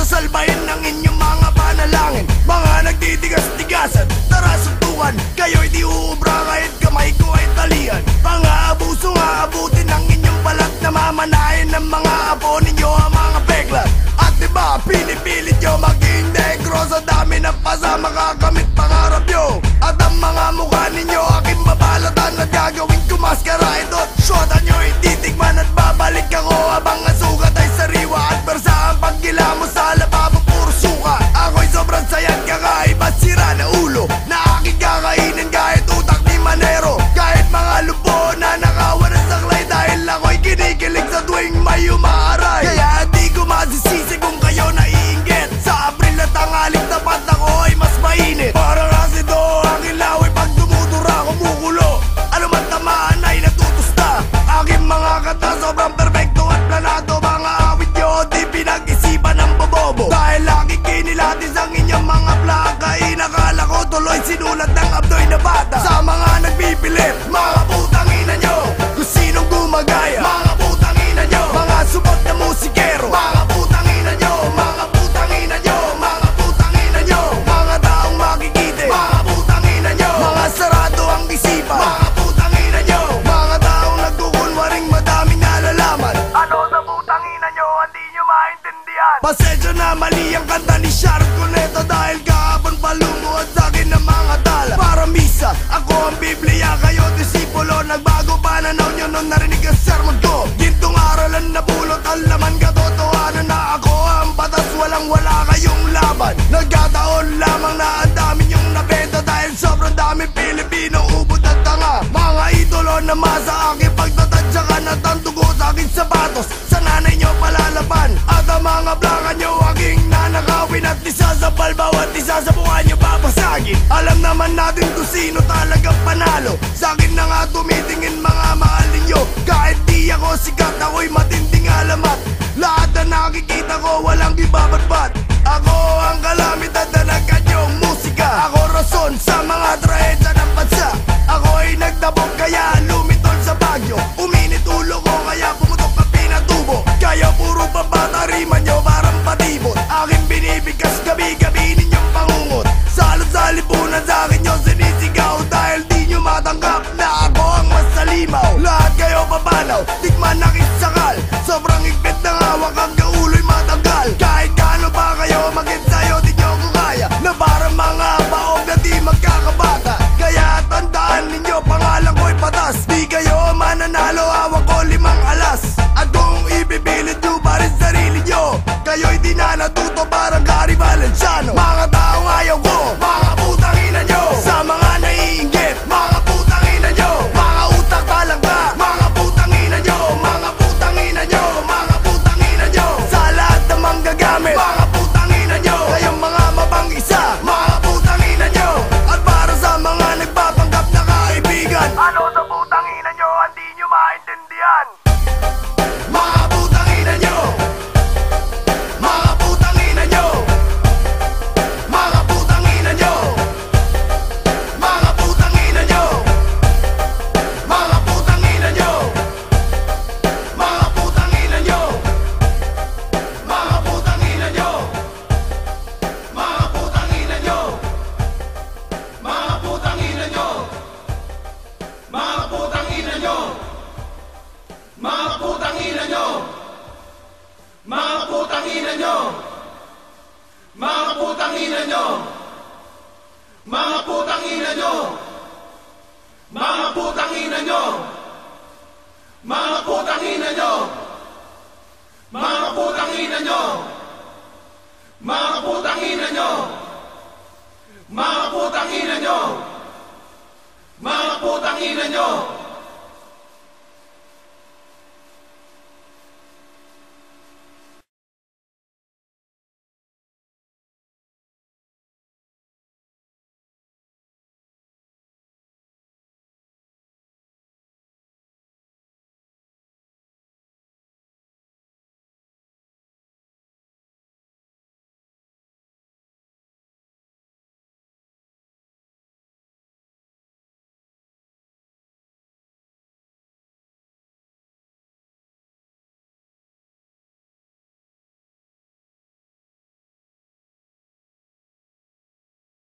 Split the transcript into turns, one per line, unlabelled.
sasalbahin ng inyong mga panalangin. Mga nagtitigas-tigasan, tara suntukan, kayo'y di uubra kahit kamay ko ay talian. Mga abuso nga abutin ng inyong balat, namamanahin ng mga apo ninyo ang mga peklat. At diba pinipilit nyo maging negro sa dami ng pasama kakamit pangarap nyo. At ang mga mukha ninyo aking babalatan at gagawin ko maskara. Ito't syota nyo ititikman at babalik ako habang ang sugat ay sariwa. At bersa ang paggila mo sa lababo puro suka. Ako'y sobrang sayang kakaiba sira na ulo na aking kakainin kahit utak ni Manero. Kahit mga lupo na nakawan ng saklay dahil ako'y kinikilig sa tuwing may umaaray. Kaya di ko masisisi kung kayo naiinggit. Sa Abril at tangaling tapat ako ay mas mainit. Para kasi do ang ilaw ay pag dumudura kumukulo. Ano man tamaan ay natutusta. Aking mga kata sobrang perfecto at planado. Mga awit nyo di pinag-isipan ng bobobo. Dahil lagi kinilatis ang inyong mga plaka. Inakala ko tuloy sinulat ng abdoy na bata. Sa mga nagpipilit, mga putang ina nyo, kung sinong gumagaya, mga putang ina nyo, mga subot na musikero, mga putang ina nyo, mga putang ina nyo, mga putang ina nyo, mga taong makikite, mga putang ina nyo, mga sarado ang isipan, mga putang ina nyo, mga taong nagkukunwaring madaming nalalaman. Ano sa putang ina nyo, hindi nyo maintindihan. Pasensya na mali ang kanta ni Sharon Cuneta dahil kahapon palumuot sa akin ng mga tala. Para misa, ako ang Biblia, kayo disipulo. Nagbago pananaw nyo nung narinig ang sermon ko. Gintong aralan na pulot ang laman, katotohanan na ako ang batas, walang wala kayong laban. Nagkataon lamang na ang dami nyong nabenta dahil sobrang daming Pilipino ubod at tanga. Mga idolo na masa aking pagtatadyakan at ang dugo sa aking sapatos sa nanay nyo palalaban. At ang mga plaka nyo aking nanakawin at isa sa balbaw at isa sa buka nyo papasagin. Alam naman natin kung sino talagang panalo. Sa akin na nga tumitingin mga mahalin nyo. Kahit di ako sikat, ako'y matinding alamat. Lahat na nakikita ko walang ibabatbat. Ako ang kalamidad na nagkanyong musika. Ako rason sa mga trahedya ng bansa. Ako'y nagdabog kaya lumitol sa bagyo. Uminit ulo ko kaya pumutok na pinatubo. Kaya puro pambata rima nyo parang patibot. Aking binibigkas gabi-gabi ninyong pangungot. Salot sa lipunan sa akin nyo sinisigaw. Dahil di nyo matanggap na ako ang mas salimaw. Lahat kayo papanaw, tikman na kisakal. Sobrang higpit ng hawak hanggang ulo'y matanggal. Kahit gaano pa kayo mag-ensayo, di nyo ko kaya. Na parang mga baog na di magkakabata. Kaya tandaan ninyo, pangalan ko'y patas. Di kayo mananalo, hawak ko 5 alas. At kung ibibilid nyo pa rin sarili nyo, kayo'y di na natuto parang Gary Valenciano. Mga taong ayaw ko, mga putang ina nyo. Sa mga naiinggit, mga putang ina nyo. Mga utak talangka, mga putang ina nyo. Mga putang ina nyo, mga putang ina nyo. Sa lahat ng manggagamit, mga putang ina nyo. Kayong mga mabang-isa, mga putang ina nyo. At para sa mga nagpapanggap na kaibigan, ano sa putang ina nyo, hindi nyo maintindihan. Mga putang ina nyo, mga putang ina nyo, mga putang ina nyo, mga putang ina nyo, mga putang ina nyo, mga putang ina nyo, mga putang ina nyo, mga putang ina nyo, mga putang ina nyo, mga putang ina nyo, mga putang ina nyo, mga putang ina nyo, mga putang ina nyo, mga putang ina nyo, mga putang ina nyo, mga putang ina nyo, mga putang ina nyo, mga putang ina nyo, mga putang ina nyo, mga putang ina nyo.